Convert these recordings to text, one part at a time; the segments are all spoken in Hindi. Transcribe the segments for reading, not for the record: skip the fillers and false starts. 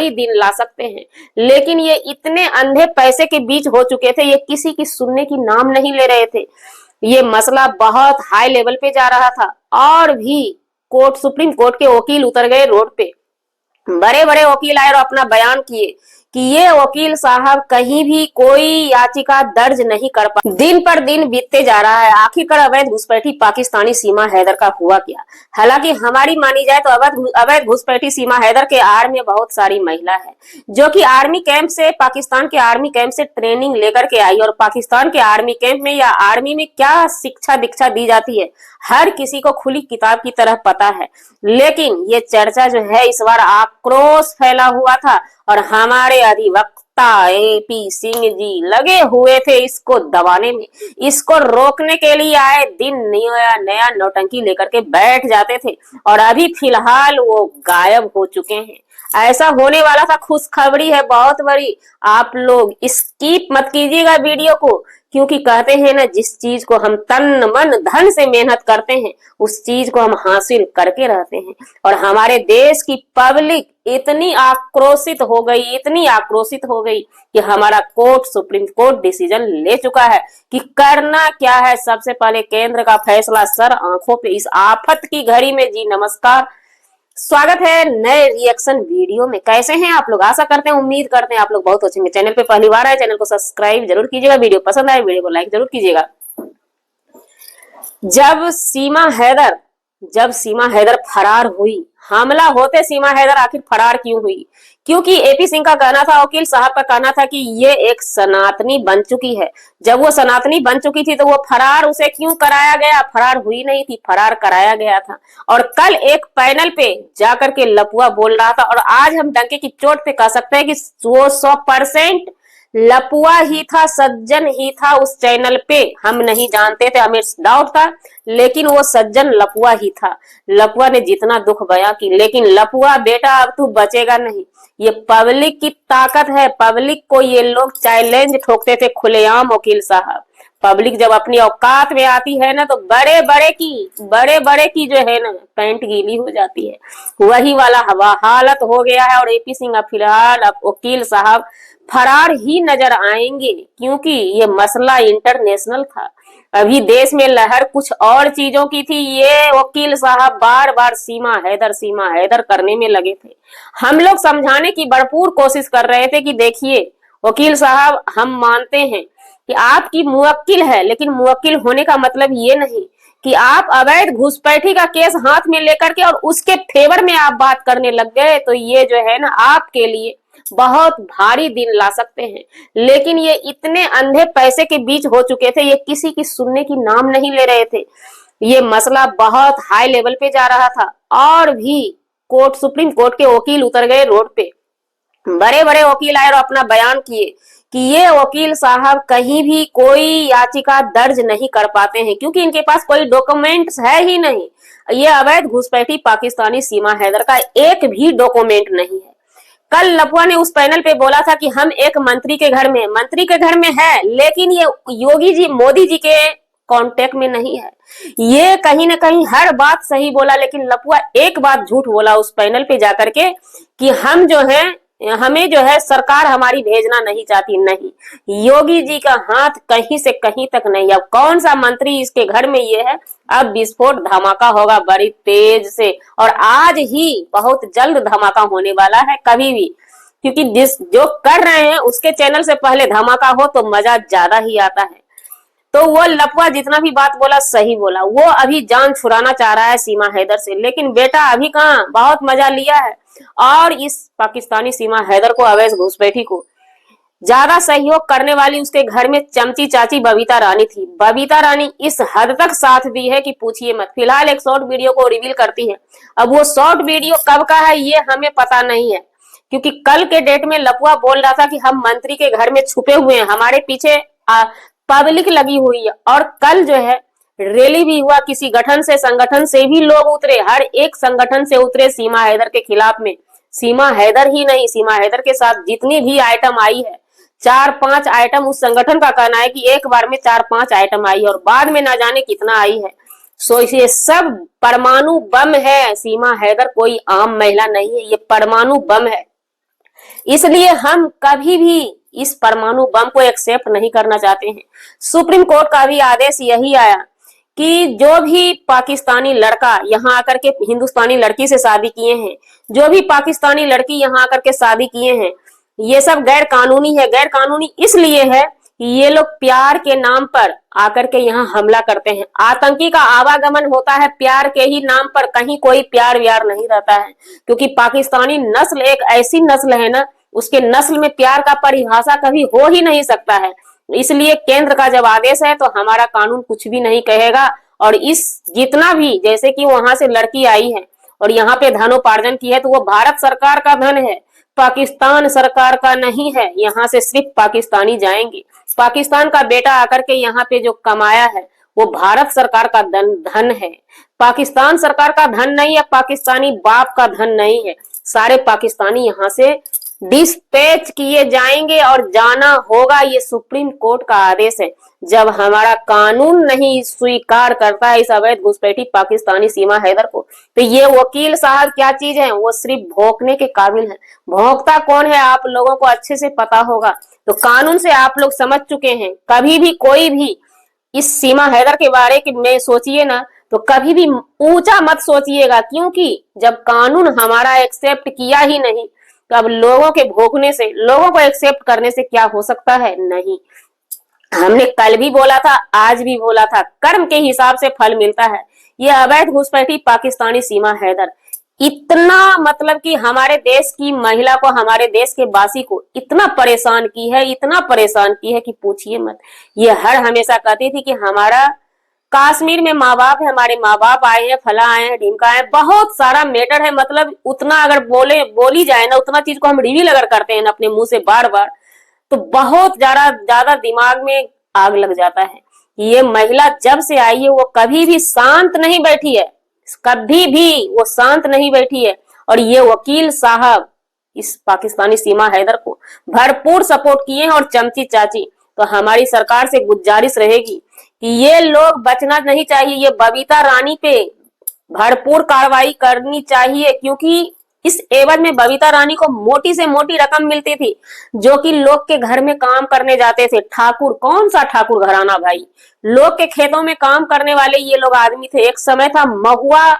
भारी दिन ला सकते हैं, लेकिन ये इतने अंधे पैसे के बीच हो चुके थे, ये किसी की सुनने की नाम नहीं ले रहे थे। ये मसला बहुत हाई लेवल पे जा रहा था और भी सुप्रीम कोर्ट के वकील उतर गए रोड पे। बड़े बड़े वकील आए और अपना बयान किए कि ये वकील साहब कहीं भी कोई याचिका दर्ज नहीं कर पा। दिन पर दिन बीतते जा रहा है, आखिरकार अवैध घुसपैठी पाकिस्तानी सीमा हैदर का हुआ क्या। हालांकि हमारी मानी जाए तो अवैध घुसपैठी सीमा हैदर के आड़ में बहुत सारी महिला है, जो कि आर्मी कैंप से, पाकिस्तान के आर्मी कैंप से ट्रेनिंग लेकर के आई, और पाकिस्तान के आर्मी कैंप में या आर्मी में क्या शिक्षा दीक्षा दी जाती है हर किसी को खुली किताब की तरह पता है। लेकिन ये चर्चा जो है इस बार आक्रोश फैला हुआ था और हमारे अधिवक्ता एपी सिंह जी लगे हुए थे इसको दबाने में। इसको रोकने के लिए आए दिन नया नया नौटंकी लेकर के बैठ जाते थे और अभी फिलहाल वो गायब हो चुके हैं। ऐसा होने वाला था, खुशखबरी है बहुत बड़ी। आप लोग स्किप मत कीजिएगा वीडियो को, क्योंकि कहते हैं ना, जिस चीज को हम तन मन धन से मेहनत करते हैं उस चीज को हम हासिल करके रहते हैं। और हमारे देश की पब्लिक इतनी आक्रोशित हो गई, इतनी आक्रोशित हो गई कि हमारा सुप्रीम कोर्ट डिसीजन ले चुका है कि करना क्या है। सबसे पहले केंद्र का फैसला सर आंखों पे इस आफत की घड़ी में। जी नमस्कार, स्वागत है नए रिएक्शन वीडियो में। कैसे हैं आप लोग? आशा करते हैं, उम्मीद करते हैं आप लोग बहुत अच्छे हैं। चैनल पे पहली बार आए, चैनल को सब्सक्राइब जरूर कीजिएगा। वीडियो पसंद आए वीडियो को लाइक जरूर कीजिएगा। जब सीमा हैदर फरार हुई, हमला होते सीमा हैदर आखिर फरार क्यों हुई? क्योंकि एपी सिंह का कहना था, वकील साहब का कहना था कि ये एक सनातनी बन चुकी है। जब वो सनातनी बन चुकी थी तो वो फरार उसे क्यों कराया गया? फरार हुई नहीं थी, फरार कराया गया था। और कल एक पैनल पे जाकर के लपुआ बोल रहा था, और आज हम डंके की चोट पे कह सकते हैं कि वो 100% लपुआ ही था, सज्जन ही था उस चैनल पे। हम नहीं जानते थे, हमें डाउट था, लेकिन वो सज्जन लपुआ ही था। लपुआ ने जितना दुख बयां की, लेकिन लपुआ बेटा अब तू बचेगा नहीं। ये पब्लिक की ताकत है, पब्लिक को ये लोग चैलेंज ठोकते थे खुलेआम वकील साहब। पब्लिक जब अपनी औकात में आती है ना तो बड़े बड़े की जो है ना पैंट गीली हो जाती है। वही वाला हवा हालत हो गया है। और एपी सिंह फिलहाल अब वकील साहब फरार ही नजर आएंगे, क्योंकि ये मसला इंटरनेशनल था। अभी देश में लहर कुछ और चीजों की थी, ये वकील साहब बार बार सीमा हैदर करने में लगे थे। हम लोग समझाने की भरपूर कोशिश कर रहे थे कि देखिए वकील साहब, हम मानते हैं कि आपकी मुवक्किल है, लेकिन मुवक्किल होने का मतलब ये नहीं कि आप अवैध घुसपैठी का केस हाथ में लेकर के और उसके फेवर में आप बात करने लग गए, तो ये जो है ना आपके लिए बहुत भारी दिन ला सकते हैं। लेकिन ये इतने अंधे पैसे के बीच हो चुके थे, ये किसी की सुनने की नाम नहीं ले रहे थे। ये मसला बहुत हाई लेवल पे जा रहा था और भी सुप्रीम कोर्ट के वकील उतर गए रोड पे। बड़े बड़े वकील आए और अपना बयान किए कि ये वकील साहब कहीं भी कोई याचिका दर्ज नहीं कर पाते हैं, क्योंकि इनके पास कोई डॉक्यूमेंट्स है ही नहीं। ये अवैध घुसपैठी पाकिस्तानी सीमा हैदर का एक भी डॉक्यूमेंट नहीं है। कल लपुआ ने उस पैनल पे बोला था कि हम एक मंत्री के घर में है, लेकिन ये योगी जी, मोदी जी के कांटेक्ट में नहीं है। ये कहीं ना कहीं हर बात सही बोला, लेकिन लपुआ एक बात झूठ बोला उस पैनल पे जाकर के कि हमें जो है सरकार हमारी भेजना नहीं चाहती। नहीं, योगी जी का हाथ कहीं से कहीं तक नहीं। अब कौन सा मंत्री इसके घर में ये है? अब विस्फोट धमाका होगा बड़ी तेज से, और आज ही बहुत जल्द धमाका होने वाला है, कभी भी। क्योंकि जो कर रहे हैं उसके चैनल से पहले धमाका हो तो मजा ज्यादा ही आता है। तो वो लपुआ जितना भी बात बोला सही बोला। वो अभी जान छुड़ाना चाह रहा है सीमा हैदर से, लेकिन बेटा अभी कहाँ, बहुत मजा लिया है। और इस पाकिस्तानी सीमा हैदर को, अवैध घुसपैठी को ज्यादा सहयोग करने वाली उसके घर में चमची चाची बबीता रानी थी। बबीता रानी इस हद तक साथ दी है कि पूछिए मत। फिलहाल एक शॉर्ट वीडियो को रिवील करती है। अब वो शॉर्ट वीडियो कब का है ये हमें पता नहीं है, क्योंकि कल के डेट में लपुआ बोल रहा था कि हम मंत्री के घर में छुपे हुए हैं, हमारे पीछे पब्लिक लगी हुई है। और कल जो है रैली भी हुआ, किसी संगठन से भी लोग उतरे, हर एक संगठन से उतरे सीमा हैदर के खिलाफ में। सीमा हैदर ही नहीं, सीमा हैदर के साथ जितनी भी आइटम आई है, 4-5 आइटम, उस संगठन का कहना है कि एक बार में 4-5 आइटम आई है और बाद में ना जाने कितना आई है। सो ये सब परमाणु बम है। सीमा हैदर कोई आम महिला नहीं है, ये परमाणु बम है। इसलिए हम कभी भी इस परमाणु बम को एक्सेप्ट नहीं करना चाहते हैं। सुप्रीम कोर्ट का भी आदेश यही आया कि जो भी पाकिस्तानी लड़का यहाँ आकर के हिंदुस्तानी लड़की से शादी किए हैं, जो भी पाकिस्तानी लड़की यहाँ आकर के शादी किए हैं, ये सब गैर कानूनी है। गैर कानूनी इसलिए है कि ये लोग प्यार के नाम पर आकर के यहाँ हमला करते हैं। आतंकी का आवागमन होता है प्यार के ही नाम पर, कहीं कोई प्यार व्यार नहीं रहता है, क्योंकि पाकिस्तानी नस्ल एक ऐसी नस्ल है ना, उसके नस्ल में प्यार का परिभाषा कभी हो ही नहीं सकता है। इसलिए केंद्र का जब आदेश है तो हमारा कानून कुछ भी नहीं कहेगा। और इस जितना भी, जैसे कि वहां से लड़की आई है और यहाँ पे धनोपार्जन की है, तो वो भारत सरकार का धन है, पाकिस्तान सरकार का नहीं है। यहाँ से सिर्फ पाकिस्तानी जाएंगे। पाकिस्तान का बेटा आकर के यहाँ पे जो कमाया है वो भारत सरकार का धन है, पाकिस्तान सरकार का धन नहीं है, पाकिस्तानी बाप का धन नहीं है। सारे पाकिस्तानी यहाँ से डिस्पैच किए जाएंगे और जाना होगा। ये सुप्रीम कोर्ट का आदेश है। जब हमारा कानून नहीं स्वीकार करता है इस अवैध घुसपैठी पाकिस्तानी सीमा हैदर को, तो ये वकील साहब क्या चीज है, वो सिर्फ भौंकने के काबिल है। भौंकता कौन है आप लोगों को अच्छे से पता होगा। तो कानून से आप लोग समझ चुके हैं। कभी भी कोई भी इस सीमा हैदर के बारे में सोचिए ना, तो कभी भी ऊंचा मत सोचिएगा, क्योंकि जब कानून हमारा एक्सेप्ट किया ही नहीं, तो अब लोगों के भोंकने से, लोगों को एक्सेप्ट करने से क्या हो सकता है। नहीं, हमने कल भी बोला था, आज भी बोला था, कर्म के हिसाब से फल मिलता है। ये अवैध घुसपैठी पाकिस्तानी सीमा हैदर इतना मतलब कि हमारे देश की महिला को, हमारे देश के वासी को इतना परेशान की है, इतना परेशान की है कि पूछिए मत। ये हर हमेशा कहती थी कि हमारा कश्मीर में माँ बाप है, हमारे माँ बाप आए हैं, फला आए हैं, ढिमका आए हैं, बहुत सारा मैटर है। मतलब उतना अगर बोली जाए ना, उतना चीज को हम रिवील अगर करते हैं ना अपने मुंह से बार बार, तो बहुत ज्यादा दिमाग में आग लग जाता है। ये महिला जब से आई है वो कभी भी शांत नहीं बैठी है, कभी भी वो शांत नहीं बैठी है। और ये वकील साहब इस पाकिस्तानी सीमा हैदर को भरपूर सपोर्ट किए हैं। और चमची चाची, तो हमारी सरकार से गुजारिश रहेगी कि ये लोग बचना नहीं चाहिए। ये बबीता रानी पे भरपूर कार्रवाई करनी चाहिए, क्योंकि इस एवज में बबीता रानी को मोटी से मोटी रकम मिलती थी, जो कि लोग के घर में काम करने जाते थे। ठाकुर, कौन सा ठाकुर घराना भाई, लोग के खेतों में काम करने वाले ये लोग आदमी थे। एक समय था महुआ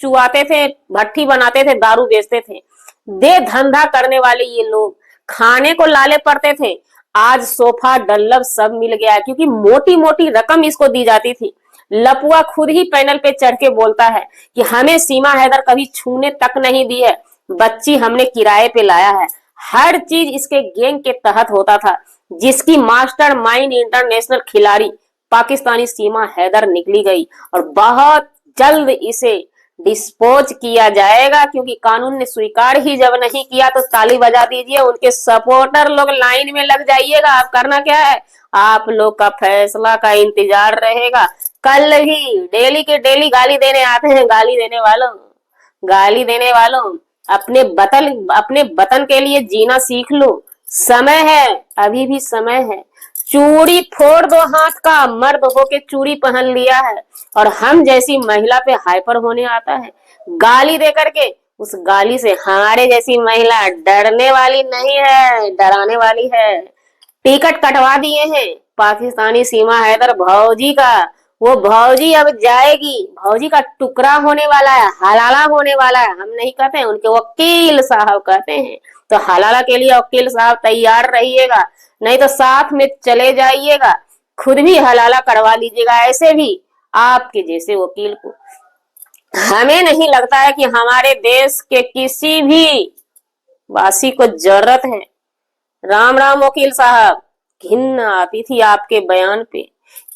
चुआते थे, भट्टी बनाते थे, दारू बेचते थे, दे धंधा करने वाले ये लोग खाने को लाले पड़ते थे। आज सोफा डल्लब सब मिल गया है, क्योंकि मोटी मोटी रकम इसको दी जाती थी। लपुआ खुद ही पैनल पे चढ़ के बोलता है कि हमें सीमा हैदर कभी छूने तक नहीं दी है, बच्ची हमने किराए पे लाया है। हर चीज इसके गैंग के तहत होता था, जिसकी मास्टर माइंड इंटरनेशनल खिलाड़ी पाकिस्तानी सीमा हैदर निकली गई। और बहुत जल्द इसे डिस्पोज किया जाएगा, क्योंकि कानून ने स्वीकार ही जब नहीं किया तो ताली बजा दीजिए। उनके सपोर्टर लोग लाइन में लग जाइएगा। आप करना क्या है, आप लोग का फैसला का इंतजार रहेगा। कल ही डेली के डेली गाली देने आते हैं। गाली देने वालों, गाली देने वालों, अपने वतन के लिए जीना सीख लो। समय है, अभी भी समय है। चूड़ी फोड़ दो हाथ का, मर्द होके चूड़ी पहन लिया है। और हम जैसी महिला पे हाइपर होने आता है गाली दे करके। उस गाली से हमारे जैसी महिला डरने वाली नहीं है, डराने वाली है। टिकट कटवा दिए हैं पाकिस्तानी सीमा हैदर भौजी का। वो भौजी अब जाएगी, भौजी का टुकड़ा होने वाला है, हलाला होने वाला है। हम नहीं कहते हैं, उनके वकील साहब कहते हैं। तो हलाला के लिए वकील साहब तैयार रहिएगा, नहीं तो साथ में चले जाइएगा, खुद भी हलाला करवा लीजिएगा। ऐसे भी आपके जैसे वकील को हमें नहीं लगता है कि हमारे देश के किसी भी वासी को जरूरत है। राम राम वकील साहब, घिन आती थी आपके बयान पे।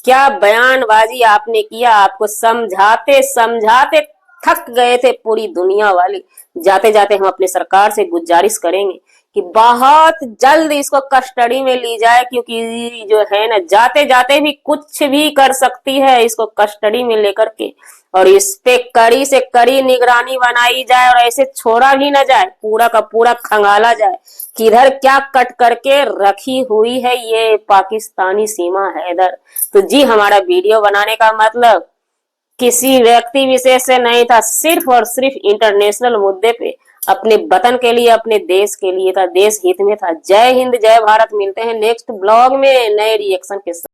क्या बयानबाजी आपने किया, आपको समझाते समझाते थक गए थे पूरी दुनिया वाली। जाते जाते हम अपने सरकार से गुजारिश करेंगे कि बहुत जल्द इसको कस्टडी में ली जाए, क्योंकि जो है ना, जाते जाते भी कुछ भी कर सकती है इसको कस्टडी में लेकर के। और इस पे कड़ी से कड़ी निगरानी बनाई जाए, और ऐसे छोड़ा भी ना जाए, पूरा का पूरा खंगाला जाए किधर क्या कट करके रखी हुई है ये पाकिस्तानी सीमा हैदर। तो जी, हमारा वीडियो बनाने का मतलब किसी व्यक्ति विशेष से नहीं था, सिर्फ और सिर्फ इंटरनेशनल मुद्दे पे अपने वतन के लिए, अपने देश के लिए था, देश हित में था। जय हिंद, जय भारत। मिलते हैं नेक्स्ट ब्लॉग में नए रिएक्शन के साथ।